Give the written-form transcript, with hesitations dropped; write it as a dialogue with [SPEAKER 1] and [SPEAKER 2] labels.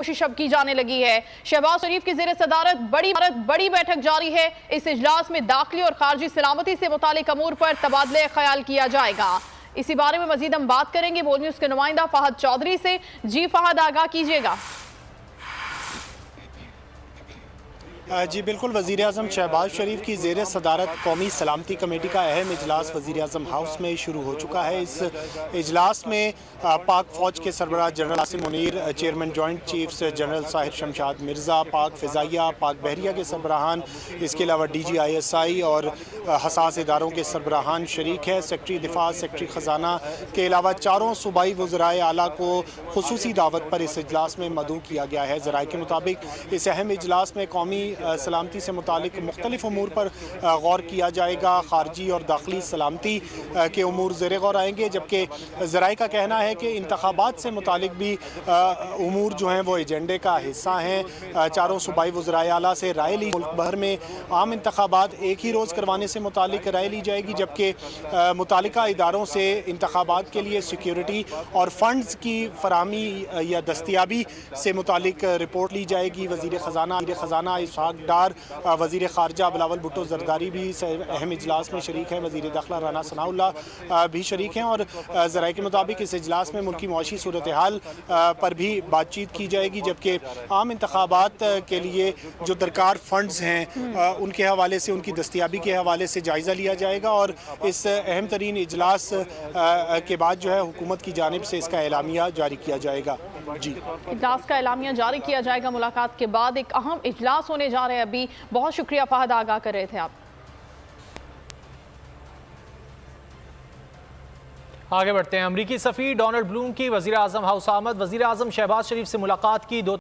[SPEAKER 1] कोशिश अब की जाने लगी है। शहबाज शरीफ की ज़ेर सदारत बड़ी बैठक जारी है। इस इजलास में दाखिली और खारजी सलामती से मुतालिक अमूर पर तबादले ख्याल किया जाएगा। इसी बारे में मजीद हम बात करेंगे बोल न्यूज़ के नुमाइंदा फहद चौधरी से। जी फहद, आगाह कीजिएगा।
[SPEAKER 2] जी बिल्कुल, वज़ीर आज़म शहबाज शरीफ की ज़ेर सदारत कौमी सलामती कमेटी का अहम इजलास वज़ीर आज़म हाउस में शुरू हो चुका है। इस इजलास में पाक फ़ौज के सरबराह general Asim Munir, chairman joint chiefs general Sahir Shamshad Mirza, Pak फ़िज़ाइया, पाक बहरिया के सरबराहान, इसके अलावा DGISI और हसास इदारों के सरबराहान शरीक है। सेक्रेटरी दिफा, सेक्रेटरी ख़जाना के अलावा चारों सूबाई वज़राए आला को खुसूसी दावत पर इस इजलास में मदऊ किया गया है। ज़राए के मुताबिक इस अहम इजलास में कौमी सलामती से मुतालिक मुख्तलिफ उमूर पर गौर किया जाएगा। खारजी और दाखिली सलामती के उमूर ज़ेर गौर आएंगे, जबकि ज़राए का कहना है कि इंतखाबात से मुतालिक भी उमूर जो हैं वो एजेंडे का हिस्सा हैं। चारों सूबाई वज़राए आला से राय ली। मुल्क भर में आम इंतखाबात एक ही रोज़ करवाने से मुतालिक राय ली जाएगी, जबकि मुतालिका इदारों से इंतखाबात के लिए सिक्योरिटी और फंड्स की फराहमी या दस्तियाबी से मुतालिक रिपोर्ट ली जाएगी। वज़ीर ख़जाना इसहाक़ डार, वज़ीर ख़ारजा बिलावल भुट्टो ज़रदारी भी अहम इजलास में शरीक हैं। वज़ीर दाखिला राना सनाउल्लाह भी शरीक हैं। और ज़राए के मुताबिक इस इजलास में मुल्की मुआशी सूरत हाल पर भी बातचीत की जाएगी, जबकि आम इंतखाबात के लिए जो दरकार फ़ंड्स हैं उनके हवाले से, उनकी दस्तियाबी के हवाले से जायज़ा लिया जाएगा। और इस अहम तरीन इजलास के बाद जो है हुकूमत की जानिब से इसका एलामिया जारी किया जाएगा। जी,
[SPEAKER 1] इजलास का एलामिया जारी किया जाएगा मुलाकात के बाद। एक अहम इजलास होने जा रहे हैं अभी। बहुत शुक्रिया फहद, आगाह कर रहे थे आप।
[SPEAKER 3] आगे बढ़ते हैं। अमरीकी सफ़ीर डोनाल्ड ब्लूम की वज़ीर आज़म हाउस आमद। वज़ीर आज़म शहबाज शरीफ से मुलाकात की।